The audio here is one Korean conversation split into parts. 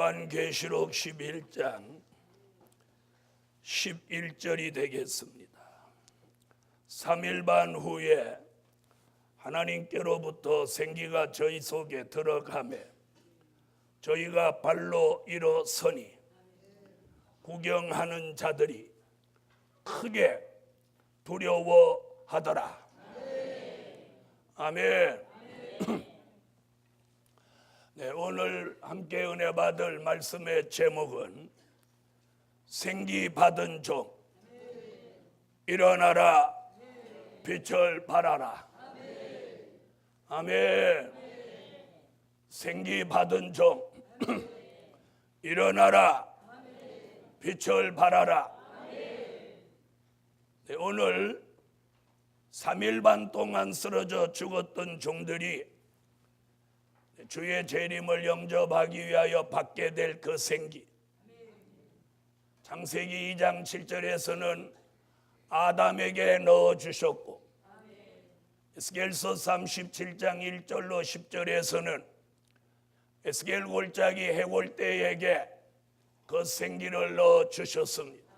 요한계시록 11장 11절이 되겠습니다. 3일 반 후에 하나님께로부터 생기가 저희 속에 들어가매 저희가 발로 일어서니 구경하는 자들이 크게 두려워하더라. 아멘. 네, 오늘 함께 은혜 받을 말씀의 제목은 생기 받은 종 일어나라 빛을 발하라. 아멘. 생기 받은 종 일어나라 빛을 발하라. 네, 오늘 3일 반 동안 쓰러져 죽었던 종들이 주의 재림을 영접하기 위하여 받게 될 그 생기, 창세기 2장 7절에서는 아담에게 넣어주셨고 에스겔서 37장 1절로 10절에서는 에스겔 골짜기 해골대에게 그 생기를 넣어주셨습니다.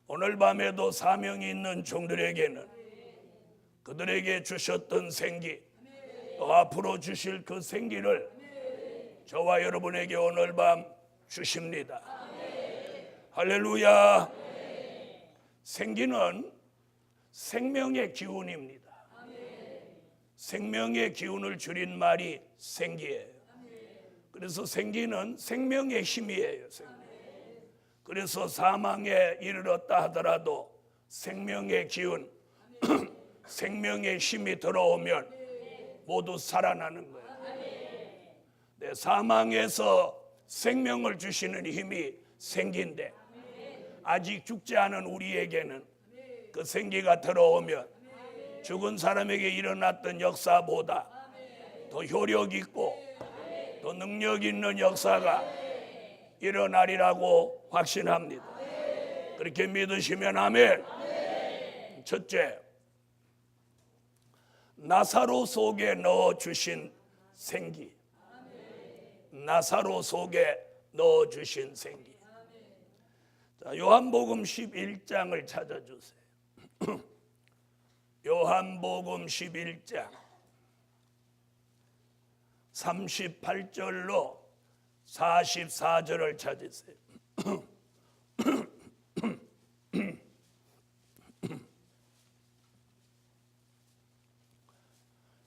오늘 밤에도 사명이 있는 종들에게는 그들에게 주셨던 생기, 또 앞으로 주실 그 생기를 저와 여러분에게 오늘 밤 주십니다. 할렐루야. 생기는 생명의 기운입니다. 생명의 기운을 줄인 말이 생기예요. 그래서 생기는 생명의 힘이에요. 그래서 사망에 이르렀다 하더라도 생명의 기운, 생명의 힘이 들어오면 모두 살아나는 거예요. 네, 사망에서 생명을 주시는 힘이 생기인데 아직 죽지 않은 우리에게는 그 생기가 들어오면 죽은 사람에게 일어났던 역사보다 더 효력 있고 더 능력 있는 역사가 일어나리라고 확신합니다. 그렇게 믿으시면 아멘. 첫째, 나사로 속에 넣어주신 생기. 나사로 속에 넣어주신 생기. 자, 요한복음 11장을 찾아주세요. 요한복음 11장 38절로 44절을 찾으세요.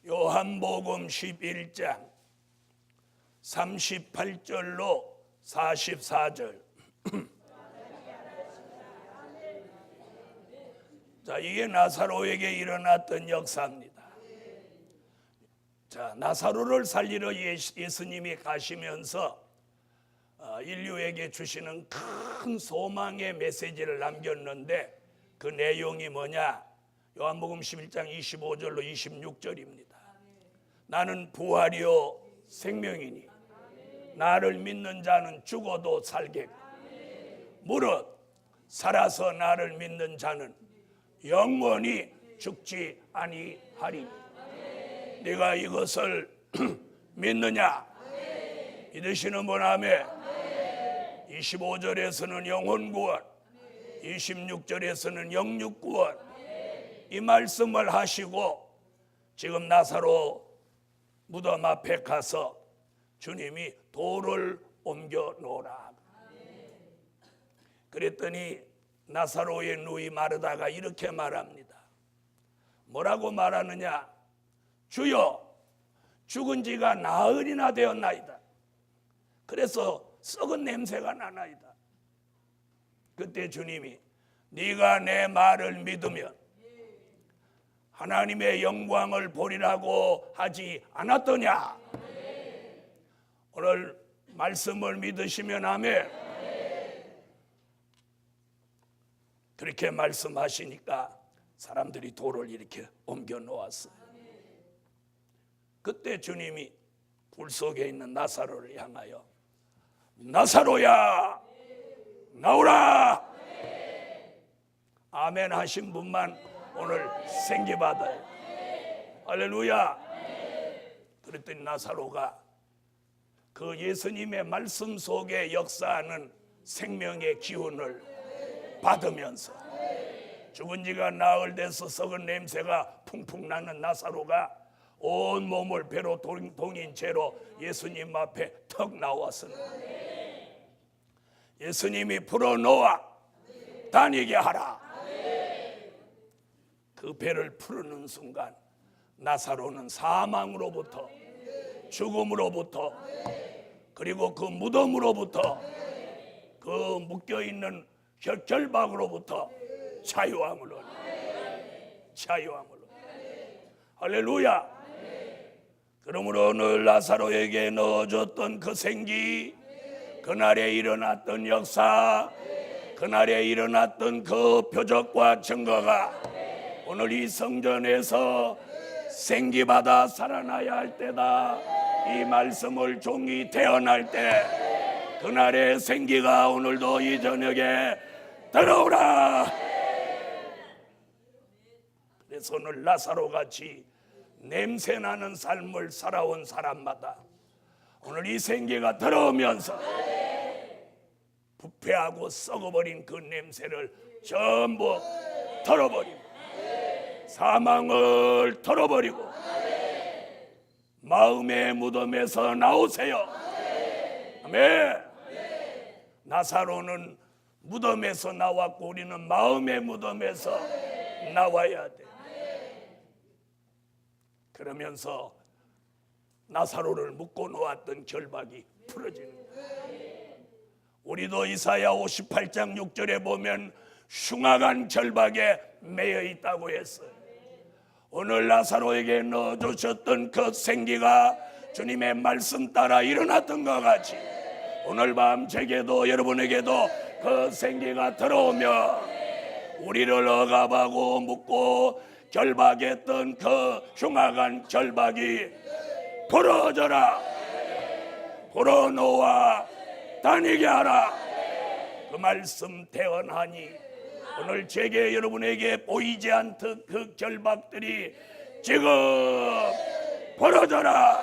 요한복음 11장 38절로 44절. 자, 이게 나사로에게 일어났던 역사입니다. 자, 나사로를 살리러 예수님이 가시면서 인류에게 주시는 큰 소망의 메시지를 남겼는데 그 내용이 뭐냐? 요한복음 11장 25절로 26절입니다. 나는 부활이요 생명이니 나를 믿는 자는 죽어도 살겠고 무릇 살아서 나를 믿는 자는 영원히 죽지 아니하리니 네가 이것을 믿느냐? 믿으시는 분 아멘. 25절에서는 영혼 구원, 26절에서는 영육 구원, 이 말씀을 하시고 지금 나사로 무덤 앞에 가서 주님이 돌을 옮겨 놓으라. 그랬더니 나사로의 누이 마르다가 이렇게 말합니다. 뭐라고 말하느냐? 주여, 죽은 지가 나흘이나 되었나이다. 그래서 썩은 냄새가 나나이다. 그때 주님이 네가 내 말을 믿으면 하나님의 영광을 보리라고 하지 않았더냐? 오늘 말씀을 믿으시면 아멘. 그렇게 말씀하시니까 사람들이 돌을 이렇게 옮겨 놓았어요. 그때 주님이 불 속에 있는 나사로를 향하여 나사로야 나오라. 아멘 하신 분만 오늘 생기 받아요. 할렐루야. 그랬더니 나사로가 그 예수님의 말씀 속에 역사하는 생명의 기운을 받으면서 죽은 지가 나흘 돼서 썩은 냄새가 풍풍 나는 나사로가 온 몸을 배로 동인 채로 예수님 앞에 턱 나왔으니 예수님이 풀어놓아 다니게 하라. 그 배를 풀는 순간 나사로는 사망으로부터, 죽음으로부터, 그리고 그 무덤으로부터, 그 묶여있는 결박으로부터 자유함을 얻어. 자유함을 얻어. 할렐루야. 그러므로 오늘 나사로에게 넣어줬던 그 생기, 그날에 일어났던 역사, 그날에 일어났던 그 표적과 증거가 오늘 이 성전에서 생기받아 살아나야 할 때다. 이 말씀을 종이 태어날 때 그날의 생기가 오늘도 이 저녁에 들어오라. 그래서 오늘 나사로같이 냄새나는 삶을 살아온 사람마다 오늘 이 생기가 들어오면서 부패하고 썩어버린 그 냄새를 전부 털어버리고 사망을 털어버리고 마음의 무덤에서 나오세요. 아멘. 나사로는 무덤에서 나왔고 우리는 마음의 무덤에서 나와야 돼. 그러면서 나사로를 묶고 놓았던 결박이 풀어지는 거예요. 우리도 이사야 58장 6절에 보면 흉악한 결박에 매여 있다고 했어요. 오늘 나사로에게 넣어주셨던 그 생기가 주님의 말씀 따라 일어났던 것 같이 오늘 밤 제게도 여러분에게도 그 생기가 들어오며 우리를 억압하고 묶고 결박했던 그 흉악한 결박이 풀어져라. 풀어놓아 다니게 하라. 그 말씀 태어나니 오늘 제게 여러분에게 보이지 않던 그 결박들이 지금 벌어져라.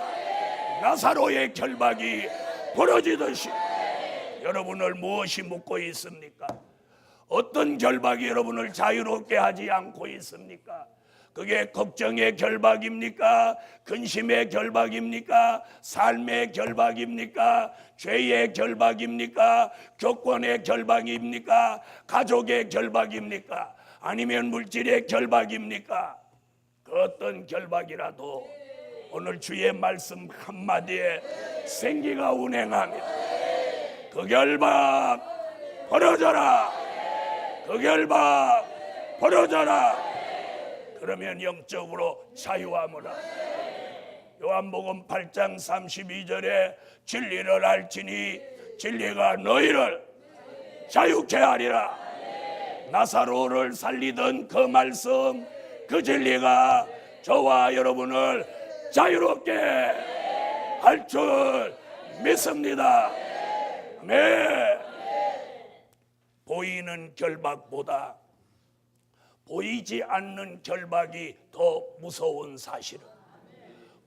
나사로의 결박이 벌어지듯이 여러분을 무엇이 묶고 있습니까? 어떤 결박이 여러분을 자유롭게 하지 않고 있습니까? 그게 걱정의 결박입니까? 근심의 결박입니까? 삶의 결박입니까? 죄의 결박입니까? 교권의 결박입니까? 가족의 결박입니까? 아니면 물질의 결박입니까? 그 어떤 결박이라도 오늘 주의 말씀 한마디에 생기가 운행하며 그 결박 벌어져라. 그 결박 벌어져라. 그러면 영적으로 자유함을 하라. 요한복음 8장 32절에 진리를 알지니 진리가 너희를 자유케 하리라. 나사로를 살리던 그 말씀, 그 진리가 저와 여러분을 자유롭게 할 줄 믿습니다. 아멘. 보이는 결박보다 보이지 않는 결박이 더 무서운 사실은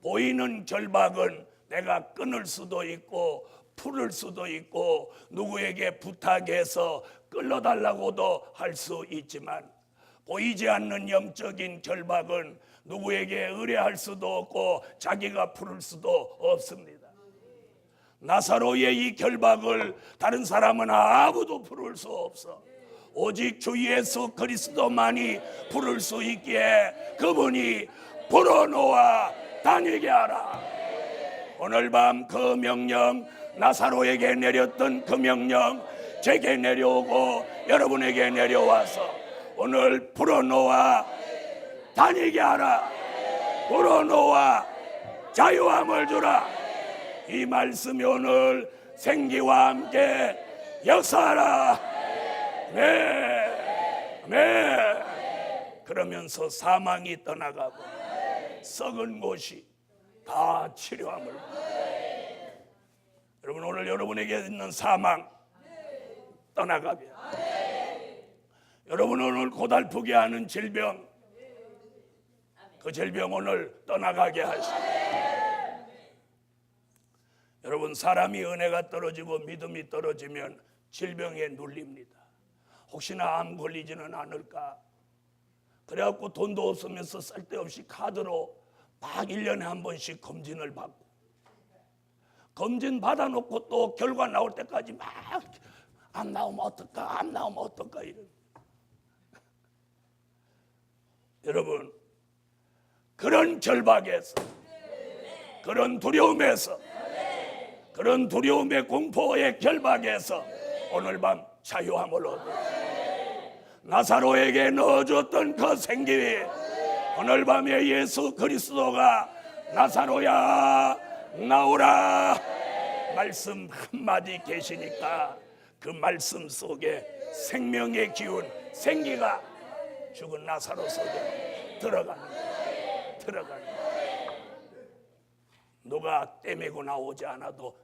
보이는 결박은 내가 끊을 수도 있고 풀을 수도 있고 누구에게 부탁해서 끌어달라고도 할 수 있지만 보이지 않는 영적인 결박은 누구에게 의뢰할 수도 없고 자기가 풀을 수도 없습니다. 나사로의 이 결박을 다른 사람은 아무도 풀을 수 없어. 오직 주 예수 그리스도만이 풀을 수 있기에 그분이 풀어놓아 다니게 하라. 오늘 밤 그 명령, 나사로에게 내렸던 그 명령 제게 내려오고 여러분에게 내려와서 오늘 풀어놓아 다니게 하라. 풀어놓아 자유함을 주라. 이 말씀이 오늘 생기와 함께 역사하라. 네, 네. 그러면서 사망이 떠나가고 썩은 곳이 다 치료함을. 여러분 오늘 여러분에게 있는 사망 떠나가게. 여러분 오늘 고달프게 하는 질병, 그 질병 오늘 떠나가게 하시고. 여러분 여러분, 사람이 은혜가 떨어지고 믿음이 떨어지면 질병에 눌립니다. 혹시나 암 걸리지는 않을까? 그래갖고 돈도 없으면서 쓸데없이 카드로 막 1년에 한 번씩 검진을 받고, 검진 받아놓고 또 결과 나올 때까지 막 암 나오면 어떨까, 암 나오면 어떨까 이런. 여러분, 그런 결박에서, 그런 두려움에서, 그런 두려움의 공포의 결박에서 오늘 밤 자유함을 얻으세요. 나사로에게 넣어줬던 그 생기, 오늘 밤에 예수 그리스도가 나사로야 나오라 말씀 한마디 계시니까 그 말씀 속에 생명의 기운, 생기가 죽은 나사로 속에 들어가는 거예요. 들어가는 거예요. 누가 떼매고 나오지 않아도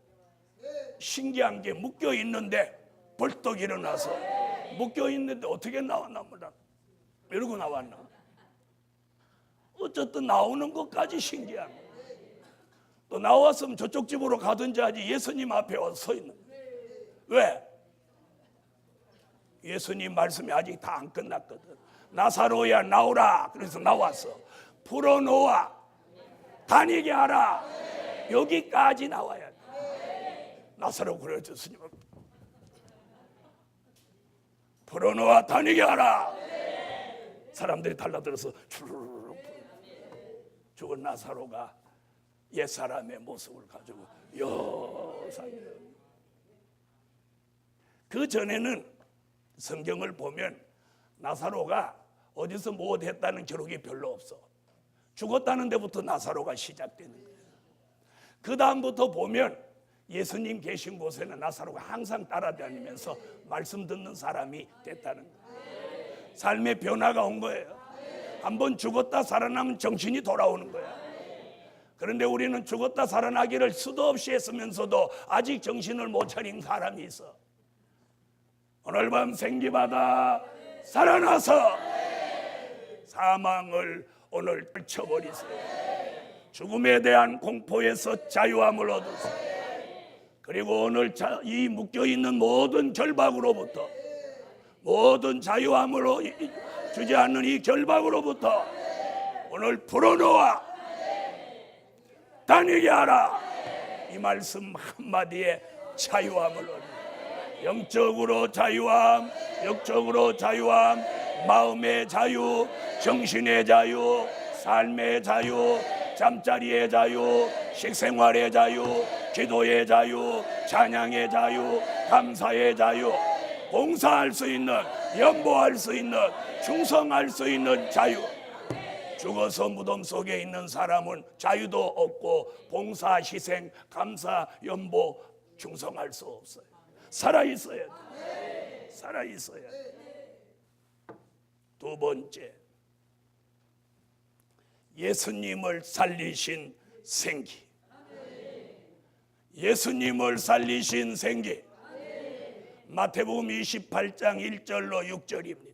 신기한 게 묶여 있는데 벌떡 일어나서, 묶여 있는데 어떻게 나왔나 몰라, 이러고 나왔나. 어쨌든 나오는 것까지 신기한 거예요. 또 나왔으면 저쪽 집으로 가든지 하지 예수님 앞에 와서 서 있는 거예요. 왜? 예수님 말씀이 아직 다 안 끝났거든. 나사로야 나오라. 그래서 나왔어. 풀어놓아 다니게 하라. 여기까지 나와야 돼. 나사로 그래, 예수님 풀어놓아 다니게 하라. 사람들이 달라들어서 주르륵 죽은 나사로가 옛사람의 모습을 가지고 여상해. 그 전에는 성경을 보면 나사로가 어디서 뭐 했다는 기록이 별로 없어. 죽었다는 데부터 나사로가 시작되는 거예요. 그 다음부터 보면 예수님 계신 곳에는 나사로가 항상 따라다니면서 말씀 듣는 사람이 됐다는 거예요. 삶의 변화가 온 거예요. 한번 죽었다 살아나면 정신이 돌아오는 거야. 그런데 우리는 죽었다 살아나기를 수도 없이 했으면서도 아직 정신을 못 차린 사람이 있어. 오늘 밤 생기받아 살아나서 사망을 오늘 떨쳐버리세요. 죽음에 대한 공포에서 자유함을 얻으세요. 그리고 오늘 이 묶여있는 모든 결박으로부터, 모든 자유함으로 주지 않는 이 결박으로부터 오늘 풀어놓아 다니게 하라. 이 말씀 한마디에 자유함을 얻으세요. 영적으로 자유함, 영적으로 자유함, 마음의 자유, 정신의 자유, 삶의 자유, 잠자리의 자유, 식생활의 자유, 기도의 자유, 찬양의 자유, 감사의 자유, 봉사할 수 있는, 연보할 수 있는, 충성할 수 있는 자유. 죽어서 무덤 속에 있는 사람은 자유도 없고 봉사, 희생, 감사, 연보, 충성할 수 없어요. 살아있어야 돼. 살아있어야 돼. 두 번째, 예수님을 살리신 생기. 예수님을 살리신 생기. 마태복음 28장 1절로 6절입니다.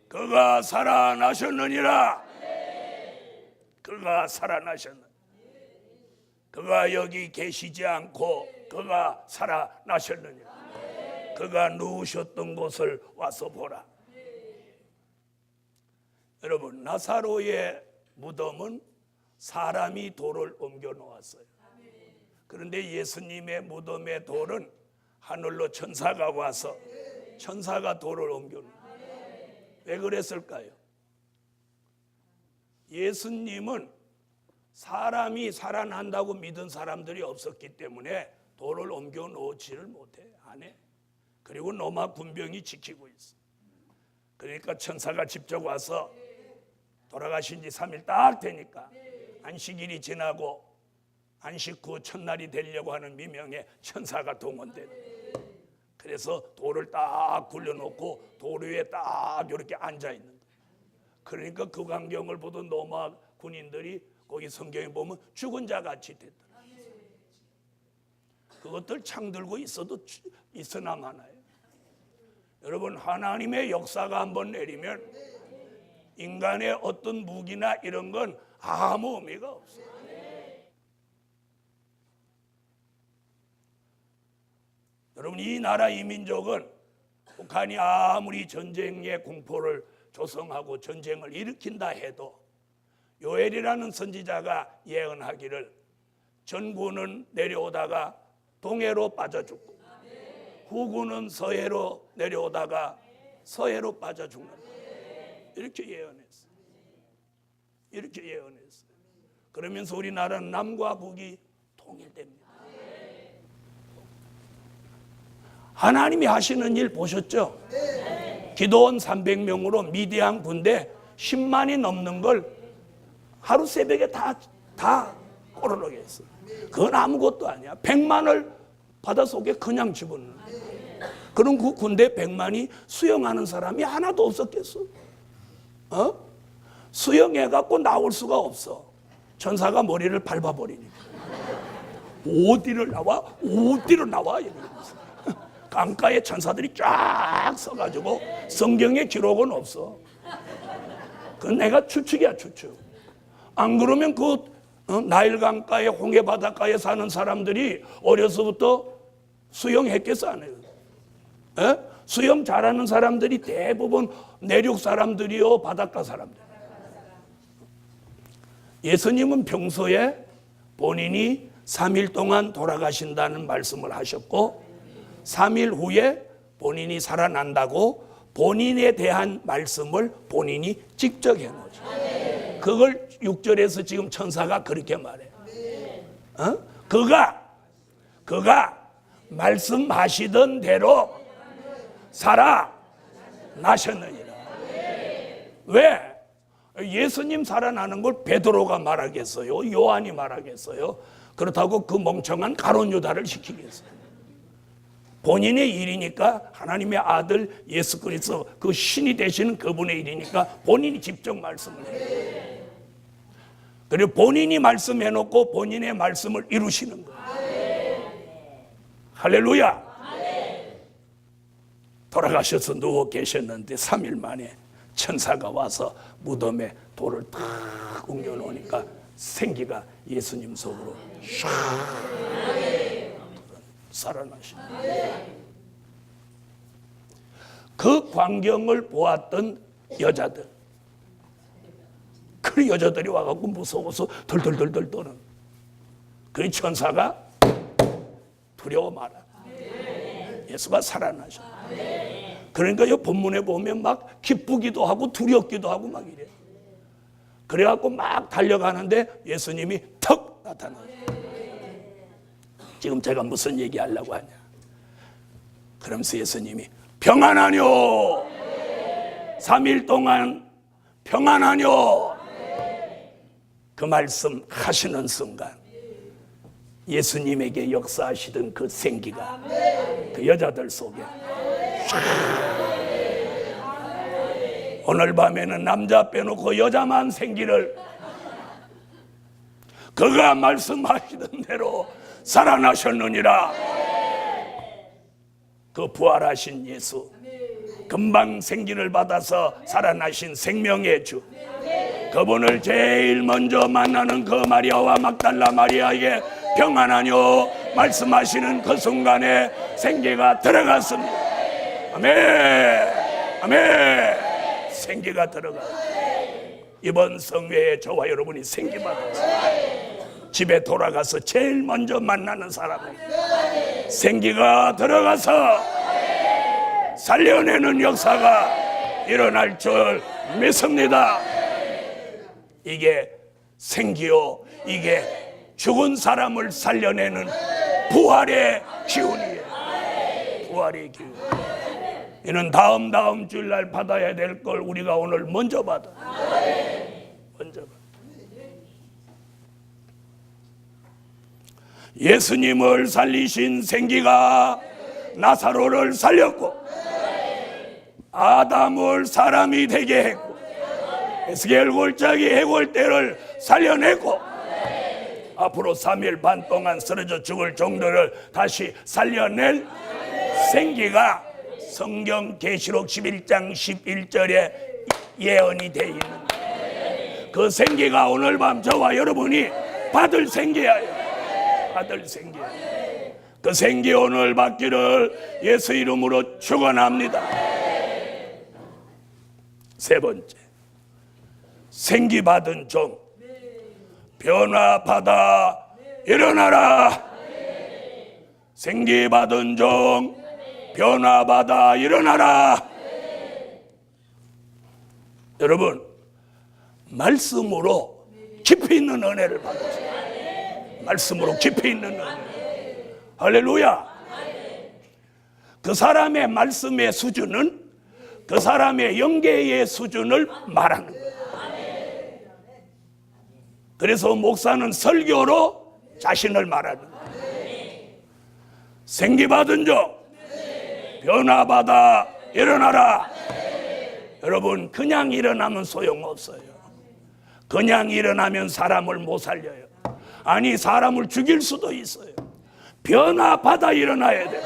그가 살아나셨느니라. 그가 살아나셨느니라. 그가 여기 계시지 않고 그가 살아나셨느니라. 그가 누우셨던 곳을 와서 보라. 여러분, 나사로의 무덤은 사람이 돌을 옮겨 놓았어요. 그런데 예수님의 무덤의 돌은 하늘로 천사가 와서 천사가 돌을 옮겨 놓았어요. 왜 그랬을까요? 예수님은 사람이 살아난다고 믿은 사람들이 없었기 때문에 돌을 옮겨 놓지를 못해. 안 해. 그리고 로마 군병이 지키고 있어. 그러니까 천사가 직접 와서 돌아가신 지 3일 딱 되니까 안식일이 지나고 안식 후 첫날이 되려고 하는 미명에 천사가 동원되는 거예요. 그래서 돌을 딱 굴려놓고 돌 위에 딱 이렇게 앉아있는 거예요. 그러니까 그 광경을 보던 로마 군인들이 거기 성경에 보면 죽은 자 같이 됐더라. 그것들 창 들고 있어도 있으나 마나요. 여러분, 하나님의 역사가 한번 내리면 인간의 어떤 무기나 이런 건 아무 의미가 없어요. 여러분, 이 나라 이 민족은 북한이 아무리 전쟁의 공포를 조성하고 전쟁을 일으킨다 해도 요엘이라는 선지자가 예언하기를 전군은 내려오다가 동해로 빠져 죽고 후군은 서해로 내려오다가 서해로 빠져 죽는다. 이렇게 예언했어요. 이렇게 예언했어요. 그러면서 우리나라는 남과 북이 통일됩니다. 하나님이 하시는 일 보셨죠? 기도원 300명으로 미디안 군대 10만이 넘는 걸 하루 새벽에 다 꼬르륵 했어요. 그건 아무것도 아니야. 100만을 바닷속에 그냥 집어넣는. 그럼 그 군대 100만이 수영하는 사람이 하나도 없었겠어? 수영해갖고 나올 수가 없어. 천사가 머리를 밟아버리니까. 어디를 나와? 어디로 나와? 이러면서. 강가에 천사들이 쫙 서가지고 성경에 기록은 없어. 그건 내가 추측이야, 추측. 안 그러면 나일 강가에 홍해 바닷가에 사는 사람들이 어려서부터 수영했겠어, 안 해요? 에? 수영 잘하는 사람들이 대부분 내륙 사람들이요, 바닷가 사람들. 예수님은 평소에 본인이 3일 동안 돌아가신다는 말씀을 하셨고 3일 후에 본인이 살아난다고 본인에 대한 말씀을 본인이 직접 해놓죠. 그걸 6절에서 지금 천사가 그렇게 말해요. 그가 말씀하시던 대로 살아나셨느니라. 왜? 예수님 살아나는 걸 베드로가 말하겠어요? 요한이 말하겠어요? 그렇다고 그 멍청한 가룟 유다를 시키겠어요? 본인의 일이니까, 하나님의 아들 예수 그리스도 그 신이 되시는 그분의 일이니까 본인이 직접 말씀을 해요. 그리고 본인이 말씀해놓고 본인의 말씀을 이루시는 거예요. 할렐루야. 돌아가셔서 누워 계셨는데 3일 만에 천사가 와서 무덤에 돌을 탁 옮겨놓으니까 생기가 예수님 속으로 샥 살아나신 그 광경을 보았던 여자들, 그 여자들이 와갖고 무서워서 덜덜덜덜 떠는 그 천사가 두려워 마라. 예수가 살아나셔. 그러니까 이 본문에 보면 막 기쁘기도 하고 두렵기도 하고 막 이래. 그래갖고 막 달려가는데 예수님이 턱 나타나요. 지금 제가 무슨 얘기하려고 하냐? 그러면서 예수님이 평안하뇨. 3일 동안 평안하뇨. 그 말씀 하시는 순간 예수님에게 역사하시던 그 생기가 그 여자들 속에 오늘 밤에는 남자 빼놓고 여자만 생기를 그가 말씀하시던 대로 살아나셨느니라. 그 부활하신 예수, 금방 생기를 받아서 살아나신 생명의 주, 그분을 제일 먼저 만나는 그 마리아와 막달라 마리아에게 평안하뇨 말씀하시는 그 순간에 생기가 들어갔습니다. 아멘. 아멘. 생기가 들어가. 이번 성회에 저와 여러분이 생기 받았어요. 집에 돌아가서 제일 먼저 만나는 사람은 생기가 들어가서 살려내는 역사가 일어날 줄 믿습니다. 이게 생기요, 이게 죽은 사람을 살려내는 부활의 기운이에요. 부활의 기운. 이는 다음 주일날 받아야 될 걸 우리가 오늘 먼저 받아. 먼저 받아. 예수님을 살리신 생기가 나사로를 살렸고 아담을 사람이 되게 했고 에스겔 골짜기 해골대를 살려냈고 앞으로 3일 반 동안 쓰러져 죽을 정도를 다시 살려낼 생기가 성경 계시록 11장 11절에 예언이 돼 있는 그 생기가 오늘 밤 저와 여러분이 받을 생기예요. 받을 생기예요. 그 생기 오늘 받기를 예수 이름으로 축원합니다. 세 번째, 생기 받은 종 변화받아 일어나라. 생기 받은 종 변화받아 일어나라. 여러분, 말씀으로 깊이 있는 은혜를 받으세요. 말씀으로 깊이 있는 은혜. 할렐루야. 그 사람의 말씀의 수준은 그 사람의 영계의 수준을 말하는 거예요. 그래서 목사는 설교로 자신을 말하는 거예요. 생기받은 종 변화받아 일어나라. 여러분, 그냥 일어나면 소용없어요. 그냥 일어나면 사람을 못 살려요. 아니, 사람을 죽일 수도 있어요. 변화받아 일어나야 돼요.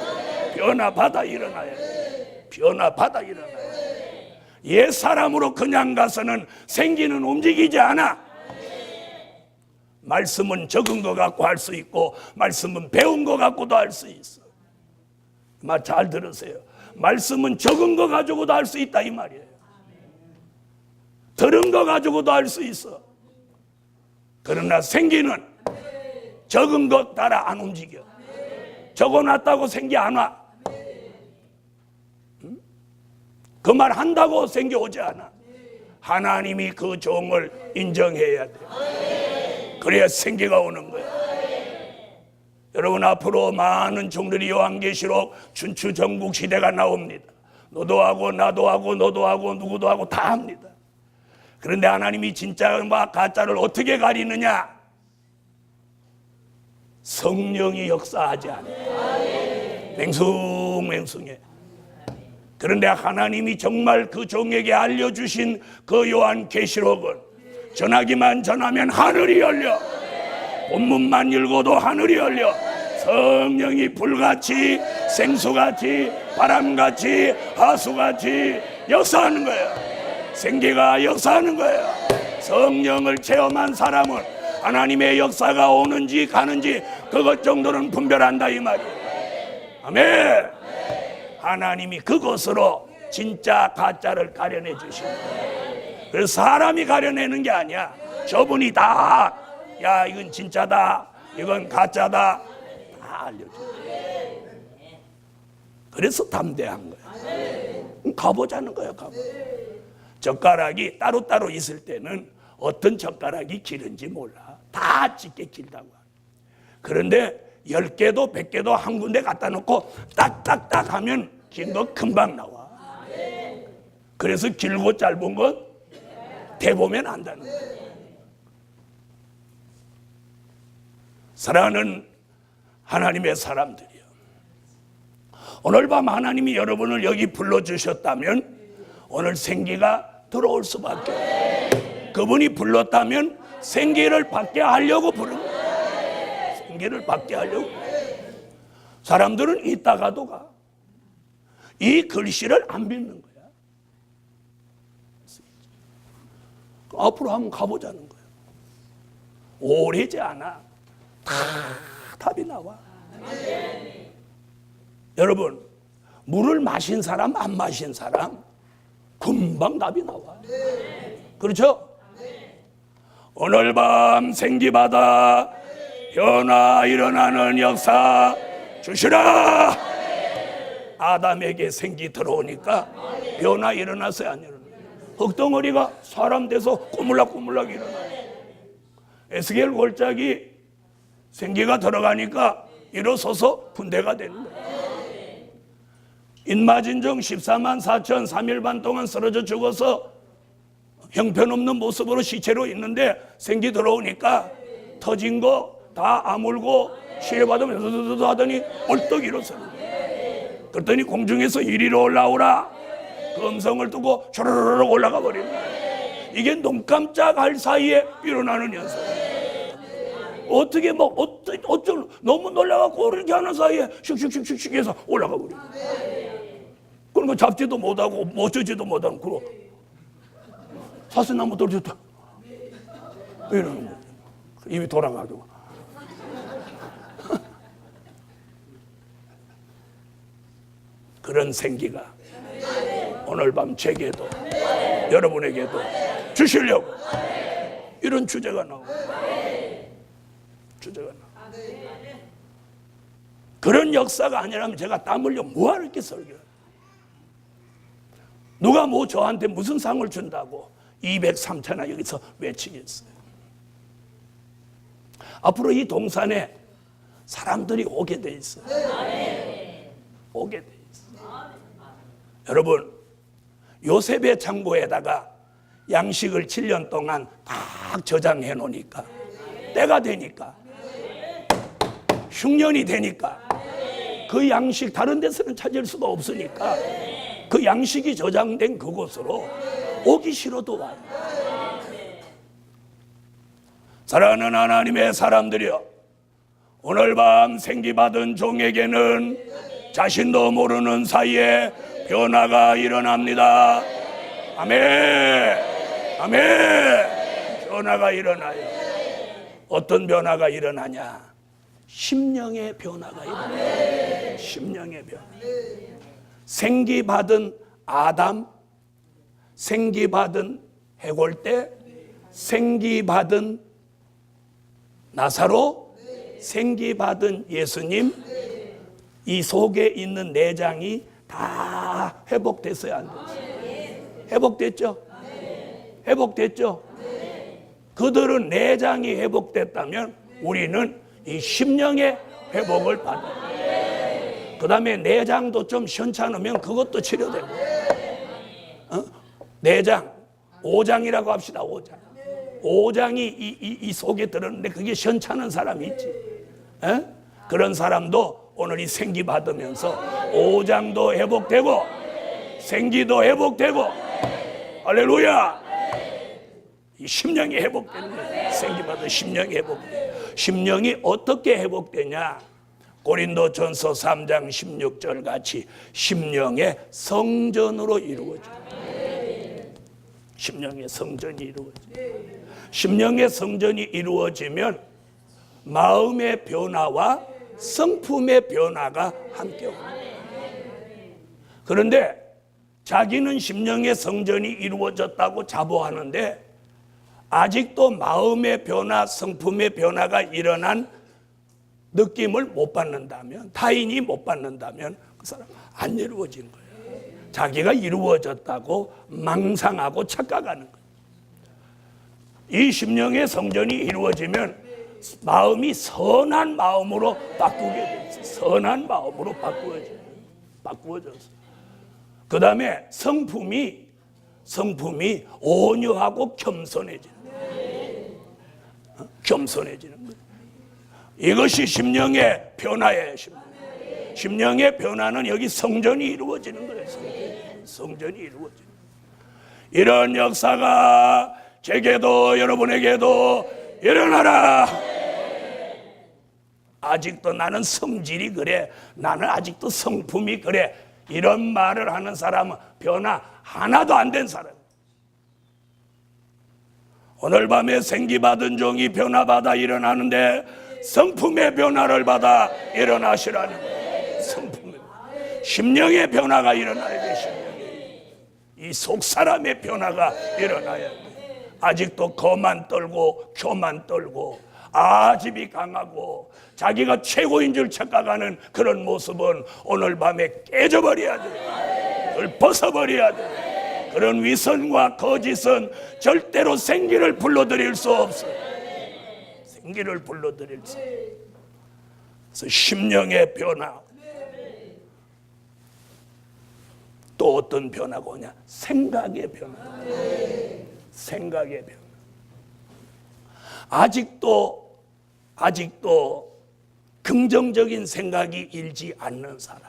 변화받아 일어나야 돼요. 변화받아 일어나야 돼요. 옛 사람으로 그냥 가서는 생기는 움직이지 않아. 말씀은 적은 것 같고 할 수 있고, 말씀은 배운 것 같고도 할 수 있어. 말 잘 들으세요. 말씀은 적은 거 가지고도 할 수 있다 이 말이에요. 들은 거 가지고도 할 수 있어. 그러나 생기는 적은 것 따라 안 움직여. 적어놨다고 생기 안 와. 그 말 한다고 생기 오지 않아. 하나님이 그 종을 인정해야 돼. 그래야 생기가 오는 거야. 여러분, 앞으로 많은 종들이 요한계시록 춘추전국 시대가 나옵니다. 너도 하고 나도 하고 너도 하고 누구도 하고 다 합니다. 그런데 하나님이 진짜와 가짜를 어떻게 가리느냐? 성령이 역사하지 않아. 맹숭맹숭해. 그런데 하나님이 정말 그 종에게 알려주신 그 요한계시록은 전하기만 전하면 하늘이 열려, 본문만 읽어도 하늘이 열려 성령이 불같이 생수같이 바람같이 하수같이 역사하는 거예요. 생기가 역사하는 거예요. 성령을 체험한 사람은 하나님의 역사가 오는지 가는지 그것 정도는 분별한다 이 말이에요. 아멘. 하나님이 그것으로 진짜 가짜를 가려내 주시는 거예요. 그래서 사람이 가려내는 게 아니야. 저분이 다, 야 이건 진짜다, 이건 가짜다, 다 알려줘요. 그래서 담대한 거예요. 가보자는 거예요. 가보자. 젓가락이 따로따로 있을 때는 어떤 젓가락이 길은지 몰라. 다 짙게 길다고. 그런데 10개도 100개도 한 군데 갖다 놓고 딱딱딱 하면 긴 거 금방 나와. 그래서 길고 짧은 건 대보면 안다는 거예요. 사랑하는 하나님의 사람들이요, 오늘 밤 하나님이 여러분을 여기 불러주셨다면 오늘 생기가 들어올 수밖에 없어요. 그분이 불렀다면 생기를 받게 하려고 부른 거예요. 생기를 받게 하려고. 사람들은 이따가도 가. 이 글씨를 안 믿는 거야. 앞으로 한번 가보자는 거예요. 오래지 않아. 다 답이 나와. 여러분, 물을 마신 사람 안 마신 사람 금방 답이 나와. 그렇죠? 오늘 밤 생기받아 변화 일어나는 역사 주시라. 아담에게 생기 들어오니까 변화 일어났어요, 안 일어났어요? 흙덩어리가 사람 돼서 꼬물락꼬물락 일어나요. 에스겔 골짜기 생기가 들어가니까 일어서서 군대가 되는 거예요. 인마진정 14만 4천 3일 반 동안 쓰러져 죽어서 형편없는 모습으로 시체로 있는데 생기 들어오니까 터진 거 다 아물고 치료받으면서 하더니 벌떡 일어서는 거예요. 그랬더니 공중에서 이리로 올라오라, 그 음성을 듣고 초로로록 올라가 버리는 거예요. 이게 눈 깜짝할 사이에 일어나는 현상이에요. 어떻게 어쩔 너무 놀라갖고 이렇게 하는 사이에 슉슉슉슉 해서 올라가 버리는 거예요. 그런 거 잡지도 못하고 못 주지도 못하고 그러. 사슴나무 떨어졌다. 이러는 거예요. 입이 돌아가고. 그런 생기가 오늘 밤 제게도 여러분에게도 주시려고 이런 주제가 나오고 그런 역사가 아니라면 제가 땀 흘려 뭐하러 이렇게 설교해요. 누가 뭐 저한테 무슨 상을 준다고 203차나 여기서 외치겠어요. 앞으로 이 동산에 사람들이 오게 돼 있어요. 오게 돼 있어요. 여러분, 요셉의 창고에다가 양식을 7년 동안 딱 저장해 놓으니까 때가 되니까 흉년이 되니까 그 양식 다른 데서는 찾을 수가 없으니까 그 양식이 저장된 그곳으로 오기 싫어도 와요. 사랑하는 하나님의 사람들이여, 오늘 밤 생기받은 종에게는 자신도 모르는 사이에 변화가 일어납니다. 아멘. 아멘. 변화가 일어나요. 어떤 변화가 일어나냐? 심령의 변화가 일어나요. 심령의 변화. 생기받은 아담, 생기받은 해골대, 생기받은 나사로, 생기받은 예수님, 이 속에 있는 내장이 다 회복됐어야 안 됐어요. 회복됐죠? 회복됐죠? 그들은 내장이 회복됐다면 우리는 이 심령의 회복을 받아요. 그 다음에 내장도 좀 시원찮으면 그것도 치료되고. 내장, 오장이라고 합시다. 오장이 이 속에 들었는데 그게 시원찮은 사람이 있지. 그런 사람도 오늘 이 생기 받으면서 오장도 회복되고 생기도 회복되고, 할렐루야. 이 심령이 회복되는 거예요. 생기 받은 심령이 회복돼요. 심령이 어떻게 회복되냐? 고린도전서 3장 16절 같이 심령의 성전으로 이루어져요. 심령의 성전이 이루어져요. 심령의 성전이 이루어지면 마음의 변화와 성품의 변화가 함께 옵니다. 그런데 자기는 심령의 성전이 이루어졌다고 자부하는데 아직도 마음의 변화, 성품의 변화가 일어난 느낌을 못 받는다면, 타인이 못 받는다면 그 사람 안 이루어진 거예요. 자기가 이루어졌다고 망상하고 착각하는 거예요. 이 심령의 성전이 이루어지면 마음이 선한 마음으로 바꾸게 됐어요. 선한 마음으로 바꾸어졌어요. 그 다음에 성품이 온유하고 겸손해지는 거예요. 겸손해지는 거예요. 이것이 심령의 변화예요. 심령의 변화는 여기 성전이 이루어지는 거예요. 성전이 이루어지는 거예요. 이런 역사가 제게도 여러분에게도 일어나라. 아직도 나는 성질이 그래, 나는 아직도 성품이 그래, 이런 말을 하는 사람은 변화 하나도 안 된 사람. 오늘 밤에 생기받은 종이 변화받아 일어나는데 성품의 변화를 받아 일어나시라는 거예요. 성품의, 심령의 변화가 일어나야 돼. 심령의, 이 속사람의 변화가 일어나야 돼. 아직도 거만 떨고 교만 떨고 아집이 강하고 자기가 최고인 줄 착각하는 그런 모습은 오늘 밤에 깨져버려야 돼. 그걸 벗어버려야 돼. 그런 위선과 거짓은 절대로 생기를 불러들일 수 없어요. 생기를 불러들일 수 없어요. 그래서 심령의 변화. 또 어떤 변화가 오냐? 생각의 변화. 생각의 변화. 아직도 긍정적인 생각이 일지 않는 사람,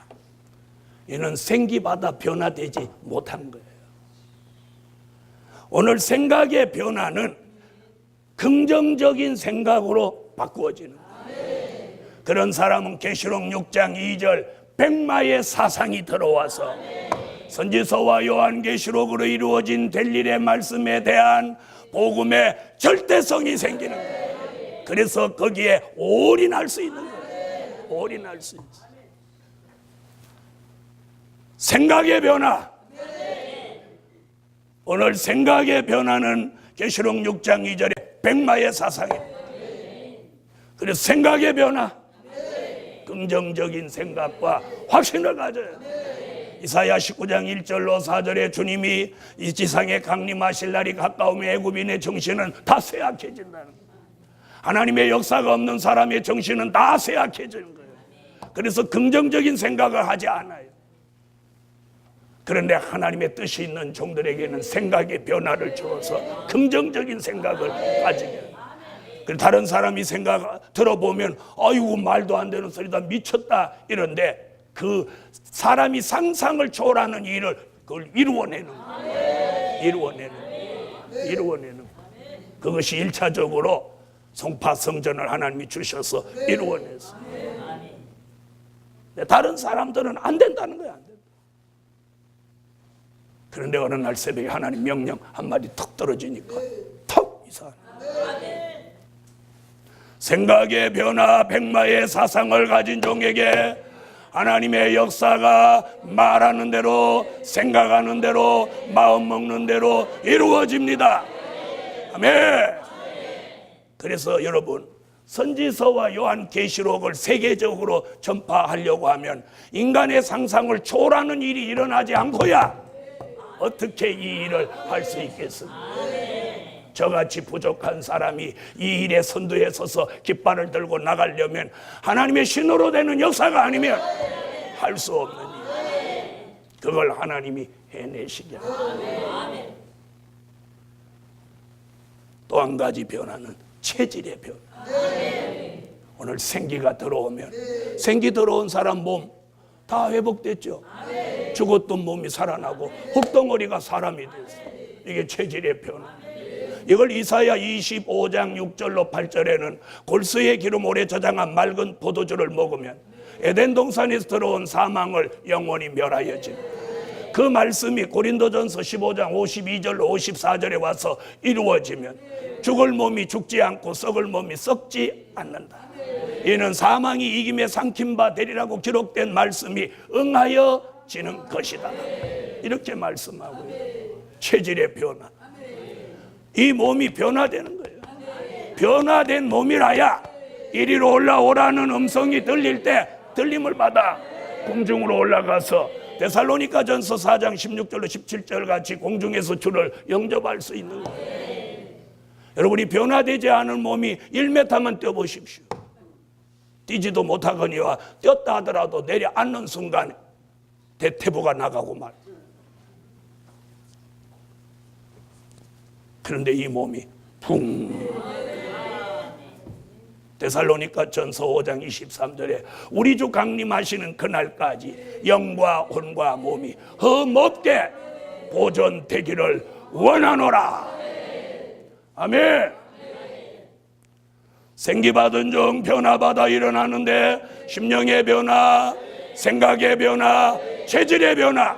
이는 생기받아 변화되지 못한 거예요. 오늘 생각의 변화는 긍정적인 생각으로 바꾸어지는 거예요. 그런 사람은 계시록 6장 2절 백마의 사상이 들어와서 선지서와 요한계시록으로 이루어진 될 일의 말씀에 대한 복음의 절대성이 생기는 거예요. 그래서 거기에 올인할 수 있는 거예요. 올인할 수 있어요. 생각의 변화. 오늘 생각의 변화는 계시록 6장 2절에 백마의 사상이에요. 그래서 생각의 변화, 긍정적인 생각과 확신을 가져야 돼요. 이사야 19장 1절로 4절에 주님이 이 지상에 강림하실 날이 가까우면 애굽인의 정신은 다 쇠약해진다는 거예요. 하나님의 역사가 없는 사람의 정신은 다 쇠약해지는 거예요. 그래서 긍정적인 생각을 하지 않아요. 그런데 하나님의 뜻이 있는 종들에게는 생각의 변화를 주어서 긍정적인 생각을 가지게 해요. 다른 사람이 생각 들어보면 아이고 말도 안 되는 소리다, 미쳤다 이런데 그 사람이 상상을 초월하는 일을 그걸 이루어내는 거예요. 이루어내는 거예요. 그것이 1차적으로 송파 성전을 하나님이 주셔서 이루어냈어요. 다른 사람들은 안 된다는 거야. 안 된다. 그런데 어느 날 새벽에 하나님 명령 한마디 턱 떨어지니까 턱 이상. 생각의 변화, 백마의 사상을 가진 종에게 하나님의 역사가 말하는 대로, 생각하는 대로, 마음 먹는 대로 이루어집니다. 아멘. 그래서 여러분, 선지서와 요한계시록을 세계적으로 전파하려고 하면 인간의 상상을 초월하는 일이 일어나지 않고야 어떻게 이 일을 할 수 있겠습니까? 저같이 부족한 사람이 이 일에 선두에 서서 깃발을 들고 나가려면 하나님의 신호로 되는 역사가 아니면 할 수 없는 일. 그걸 하나님이 해내시게 합니다. 또 한 가지 변화는 체질의 변화. 오늘 생기가 들어오면 생기 들어온 사람 몸 다 회복됐죠. 죽었던 몸이 살아나고 흙덩어리가 사람이 됐어요. 이게 체질의 변화. 이걸 이사야 25장 6절로 8절에는 골수의 기름 오래 저장한 맑은 포도주를 먹으면 에덴 동산에서 들어온 사망을 영원히 멸하여진 그 말씀이 고린도전서 15장 52절로 54절에 와서 이루어지면 죽을 몸이 죽지 않고 썩을 몸이 썩지 않는다. 이는 사망이 이김에 삼킨 바 되리라고 기록된 말씀이 응하여지는 것이다. 이렇게 말씀하고요. 체질의 변화. 이 몸이 변화되는 거예요. 변화된 몸이라야 이리로 올라오라는 음성이 들릴 때 들림을 받아 공중으로 올라가서 데살로니가 전서 4장 16절로 17절 같이 공중에서 주를 영접할 수 있는 거예요. 여러분이 변화되지 않은 몸이 1m만 뛰어보십시오. 뛰지도 못하거니와 뛰었다 하더라도 내려앉는 순간 대퇴부가 나가고 말. 그런데 이 몸이 붕. 데살로니가 전서 5장 23절에 우리 주 강림하시는 그날까지 영과 혼과 몸이 흠없게 보존되기를 원하노라. 아멘. 생기받은 종 변화받아 일어나는데 심령의 변화, 생각의 변화, 체질의 변화,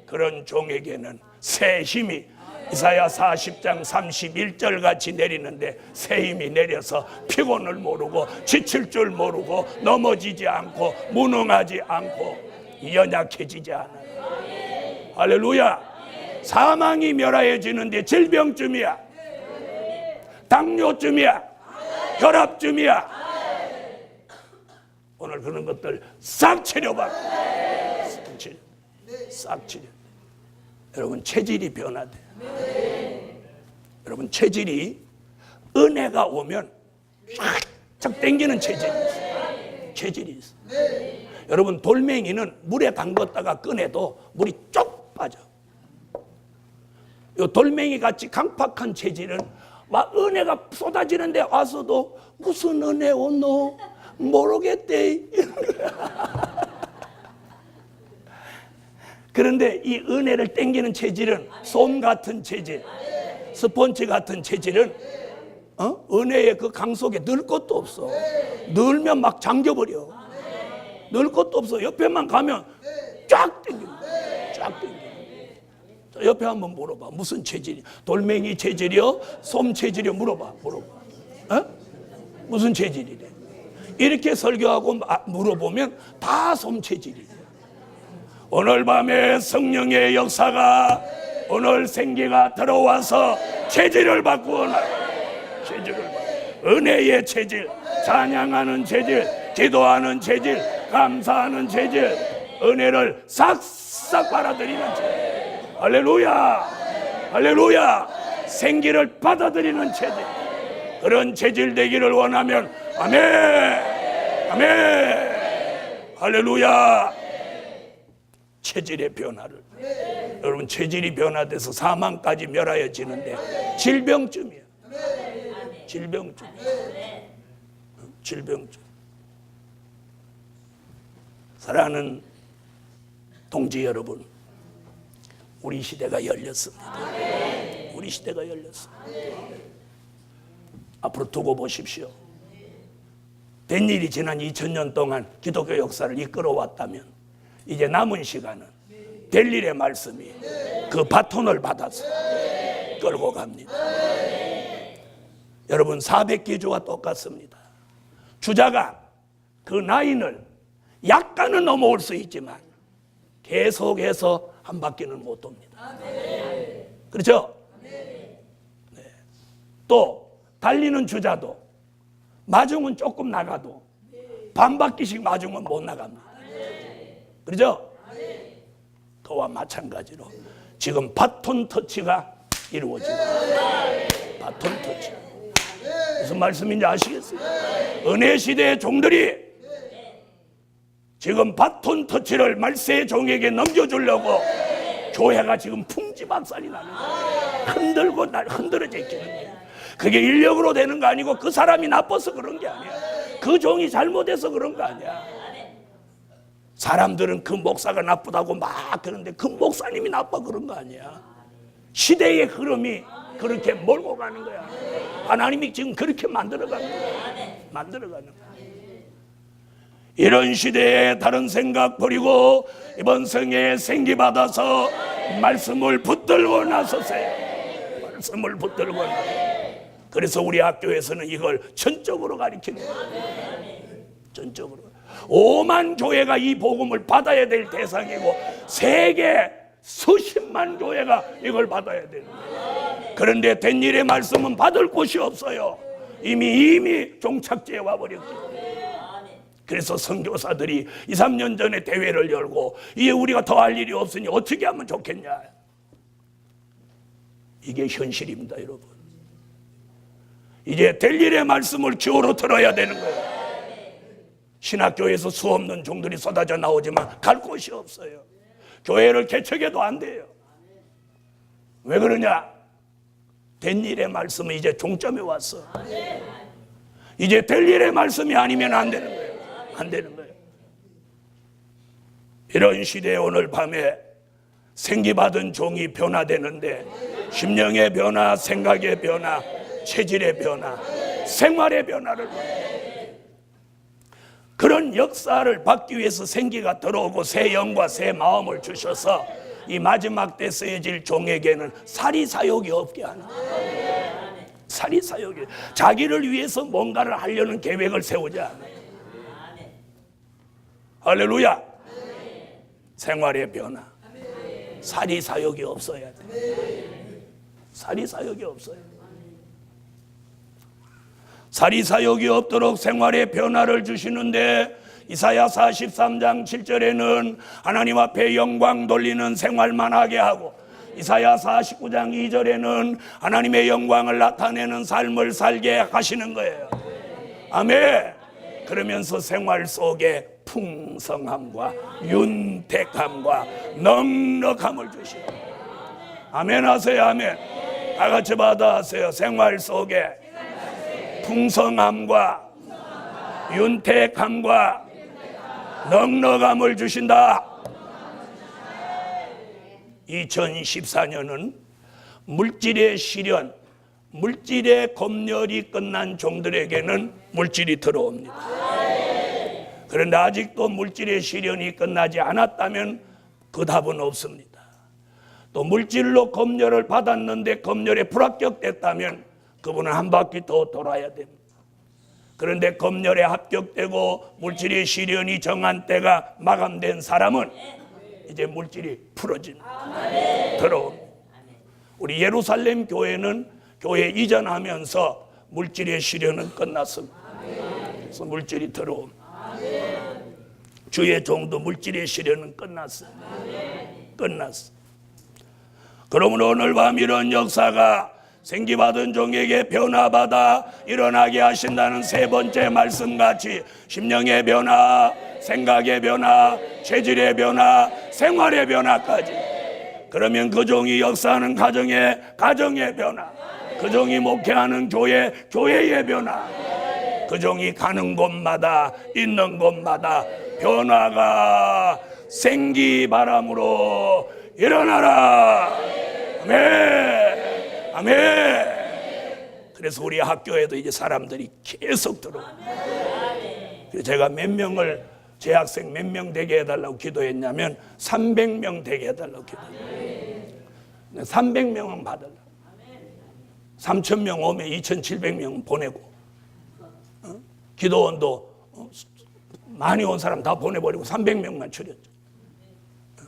그런 종에게는 새 힘이 이사야 40장 31절 같이 내리는데 새 힘이 내려서 피곤을 모르고 지칠 줄 모르고 넘어지지 않고 무능하지 않고 연약해지지 않아요. 할렐루야. 사망이 멸하여지는데 질병쯤이야, 당뇨쯤이야, 혈압쯤이야. 오늘 그런 것들 싹 치료받고 싹 치료. 여러분 체질이 변화돼. 여러분 체질이 은혜가 오면 쫙쫙 당기는 체질이 있어요. 체질이 있어요. 여러분 돌멩이는 물에 담갔다가 꺼내도 물이 쭉 빠져. 이 돌멩이 같이 강팍한 체질은 막 은혜가 쏟아지는데 와서도 무슨 은혜 오노 모르겠대. 그런데 이 은혜를 땡기는 체질은 솜 같은 체질, 스펀지 같은 체질은 은혜의 그 강 속에 넣을 것도 없어. 넣으면 막 잠겨버려. 넣을 것도 없어. 옆에만 가면 쫙 땡깁니다. 쫙 당겨. 옆에 한번 물어봐. 무슨 체질이? 돌멩이 체질이요? 솜 체질이요? 물어봐. 어? 무슨 체질이래? 이렇게 설교하고 물어보면 다 솜 체질이래. 오늘 밤에 성령의 역사가, 오늘 생기가 들어와서 체질을 바꾸어 은혜의 체질, 찬양하는 체질, 기도하는 체질, 감사하는 체질, 은혜를 싹싹 빨아들이는 체질. 할렐루야, 할렐루야. 생기를 받아들이는 체질, 그런 체질 되기를 원하면 아멘, 아멘, 할렐루야. 체질의 변화를, 여러분, 체질이 변화돼서 사망까지 멸하여지는데 질병쯤이야. 질병쯤. 사랑하는 동지 여러분, 우리 시대가 열렸습니다. 우리 시대가 열렸습니다. 앞으로 두고 보십시오. 된 일이 지난 2000년 동안 기독교 역사를 이끌어왔다면 이제 남은 시간은 될 일의 말씀이 그 바톤을 받아서 끌고 갑니다. 여러분, 400기주와 똑같습니다. 주자가 그 라인을 약간은 넘어올 수 있지만 계속해서 한 바퀴는 못 돕니다. 그렇죠? 네. 또 달리는 주자도 마중은 조금 나가도 반 바퀴씩 마중은 못 나갑니다. 그렇죠? 그와 마찬가지로 지금 바톤 터치가 이루어지고, 바톤 터치. 무슨 말씀인지 아시겠어요? 은혜 시대의 종들이 지금 바톤 터치를 말세의 종에게 넘겨주려고 교회가 지금 풍지박산이 나는 거예요. 흔들어져 있기는 거예요. 그게 인력으로 되는 거 아니고 그 사람이 나빠서 그런 게 아니야. 그 종이 잘못해서 그런 거 아니야. 사람들은 그 목사가 나쁘다고 막 그러는데 그 목사님이 나빠 그런 거 아니야. 시대의 흐름이 그렇게 몰고 가는 거야. 하나님이 지금 그렇게 만들어가는 거야. 만들어가는 거야. 이런 시대에 다른 생각 버리고 이번 성에 생기 받아서 말씀을 붙들고 나서세요. 말씀을 붙들고 나서세요. 그래서 우리 학교에서는 이걸 전적으로 가르치는 거예요. 전적으로. 5만 교회가 이 복음을 받아야 될 대상이고 세계 수십만 교회가 이걸 받아야 되는 거예요. 그런데 된 일의 말씀은 받을 곳이 없어요. 이미 종착지에 와버렸기 때문에. 그래서 선교사들이 2, 3년 전에 대회를 열고 이제 우리가 더 할 일이 없으니 어떻게 하면 좋겠냐. 이게 현실입니다, 여러분. 이제 될 일의 말씀을 기호로 들어야 되는 거예요. 신학교에서 수없는 종들이 쏟아져 나오지만 갈 곳이 없어요. 교회를 개척해도 안 돼요. 왜 그러냐? 된 일의 말씀은 이제 종점에 왔어. 이제 될 일의 말씀이 아니면 안 되는 거예요. 안 되는 거예요. 이런 시대에 오늘 밤에 생기받은 종이 변화되는데 심령의 변화, 생각의 변화, 체질의 변화, 생활의 변화를 그런 역사를 받기 위해서 생기가 들어오고 새 영과 새 마음을 주셔서 이 마지막 때 쓰여질 종에게는 사리사욕이 없게 하는 거예요. 사리사욕이 자기를 위해서 뭔가를 하려는 계획을 세우지 않아요. 할렐루야. 생활의 변화, 사리사욕이 없어야 돼. 사리사욕이 없어요. 사리사욕이 없도록 생활의 변화를 주시는데 이사야 43장 7절에는 하나님 앞에 영광 돌리는 생활만 하게 하고 이사야 49장 2절에는 하나님의 영광을 나타내는 삶을 살게 하시는 거예요. 아멘. 그러면서 생활 속에 풍성함과 윤택함과 넉넉함을 주시고, 아멘 하세요. 아멘. 다 같이 받아하세요. 생활 속에 풍성함과 윤택함과 넉넉함을 주신다. 2014년은 물질의 시련, 물질의 검열이 끝난 종들에게는 물질이 들어옵니다. 그런데 아직도 물질의 시련이 끝나지 않았다면 그 답은 없습니다. 또 물질로 검열을 받았는데 검열에 불합격됐다면 그분은 한 바퀴 더 돌아야 됩니다. 그런데 검열에 합격되고 물질의 시련이 정한 때가 마감된 사람은 이제 물질이 들어옵니다. 우리 예루살렘 교회는 교회 이전하면서 물질의 시련은 끝났습니다. 그래서 물질이 들어옵니다. 주의 종도 물질의 시련은 끝났습니다. 끝났어. 그러므로 오늘 밤 이런 역사가 생기받은 종에게 변화받아 일어나게 하신다는 세 번째 말씀같이 심령의 변화, 생각의 변화, 체질의 변화, 생활의 변화까지. 그러면 그 종이 역사하는 가정의 변화, 그 종이 목회하는 교회의 변화, 그 종이 가는 곳마다 있는 곳마다 변화가 생기바람으로 일어나라. 아멘. 아멘. 그래서 우리 학교에도 이제 사람들이 계속 들어옵니다. 그래서 제가 몇 명을 제 학생 몇 명 되게 해달라고 기도했냐면 300명 되게 해달라고 기도했어요. 300명은 받으려고. 3,000명 오면 2,700명 보내고, 기도원도 많이 온 사람 다 보내버리고 300명만 추렸죠.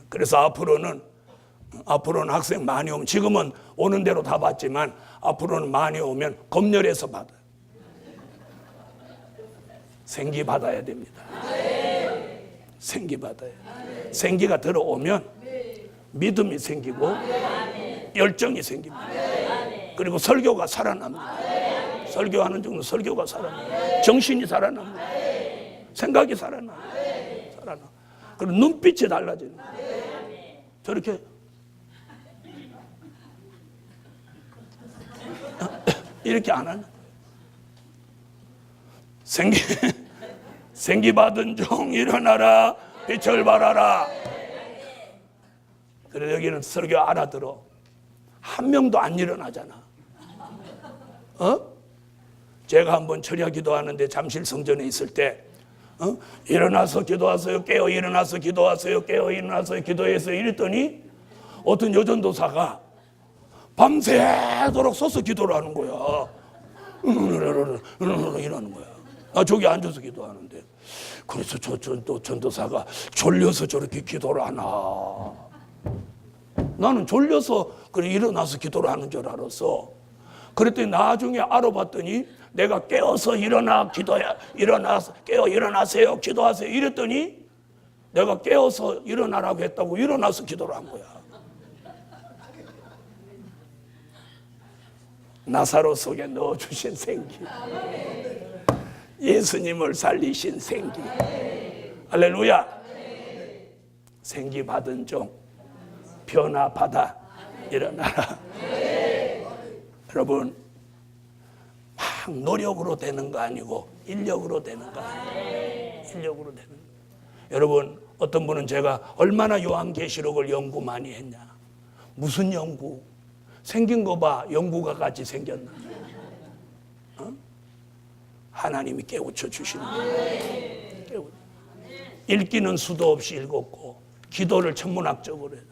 그래서 앞으로는 학생 많이 오면, 지금은 오는 대로 다 받지만 앞으로는 많이 오면 검열해서 받아요. 생기 받아야 됩니다. 생기 받아야 돼요. 생기가 들어오면 믿음이 생기고 열정이 생깁니다. 그리고 설교가 살아납니다. 설교하는 중은 설교가 살아납니다. 정신이 살아납니다. 생각이 살아납니다. 그리고 눈빛이 달라집니다. 저렇게 이렇게 안 하는 생기 받은 종 일어나라, 빛을 발하라. 그래서 여기는 설교 알아들어. 한 명도 안 일어나잖아. 제가 한번 철야 기도하는데 잠실 성전에 있을 때 일어나서 기도하세요. 깨어 일어나서 기도하세요. 깨어 일어나서 기도해서 이랬더니 어떤 여전도사가 밤새도록 서서 기도를 하는 거야. 이러는 거야. 저기 앉아서 기도하는데. 그래서 저 전도사가 졸려서 저렇게 기도를 하나. 나는 졸려서 그래 일어나서 기도를 하는 줄 알았어. 그랬더니 나중에 알아봤더니 내가 깨어서 깨어 일어나세요. 기도하세요. 이랬더니 내가 깨어서 일어나라고 했다고 일어나서 기도를 한 거야. 나사로 속에 넣어주신 생기, 예수님을 살리신 생기, 할렐루야. 생기 받은 종 변화 받아 일어나라. 여러분, 막 노력으로 되는 거 아니고 인력으로 되는 거 아니에요. 인력으로 되는 거. 여러분, 어떤 분은 제가 얼마나 요한계시록을 연구 많이 했냐. 무슨 연구? 생긴 거 봐. 연구가 같이 생겼나. 하나님이 깨우쳐 주시는 거예요. 읽기는 수도 없이 읽었고 기도를 천문학적으로 해서.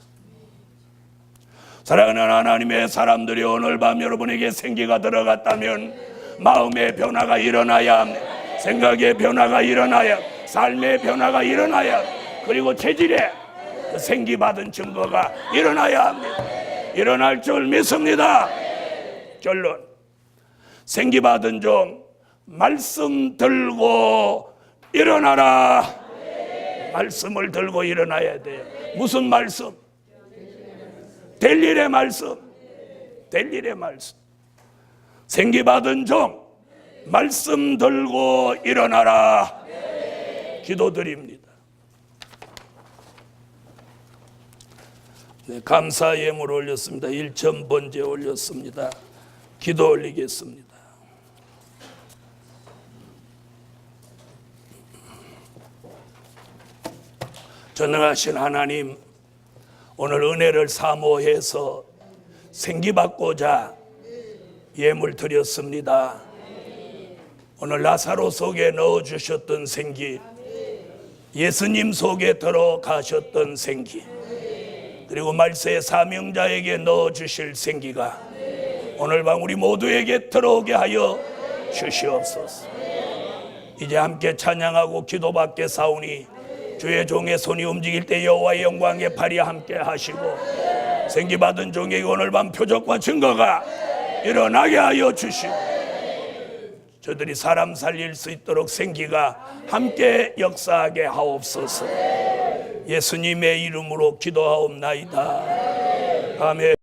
사랑하는 하나님의 사람들이 오늘 밤 여러분에게 생기가 들어갔다면 마음의 변화가 일어나야 합니다. 생각의 변화가 일어나야, 삶의 변화가 일어나야, 그리고 체질에 그 생기받은 증거가 일어나야 합니다. 일어날 줄 믿습니다. 결론, 생기받은 종 말씀 들고 일어나라. 말씀을 들고 일어나야 돼요. 무슨 말씀? 될 일의 말씀. 될 일의 말씀. 생기받은 종 말씀 들고 일어나라. 기도드립니다. 네, 감사 예물 올렸습니다. 1,000번째 올렸습니다. 기도 올리겠습니다. 전능하신 하나님, 오늘 은혜를 사모해서 생기받고자 예물 드렸습니다. 오늘 나사로 속에 넣어주셨던 생기, 예수님 속에 들어가셨던 생기, 그리고 말세의 사명자에게 넣어주실 생기가 오늘 밤 우리 모두에게 들어오게 하여 주시옵소서. 이제 함께 찬양하고 기도받게 사오니 주의 종의 손이 움직일 때 여호와의 영광의 팔이 함께 하시고 생기받은 종에게 오늘 밤 표적과 증거가 일어나게 하여 주시고 저들이 사람 살릴 수 있도록 생기가 함께 역사하게 하옵소서. 예수님의 이름으로 기도하옵나이다. 아멘.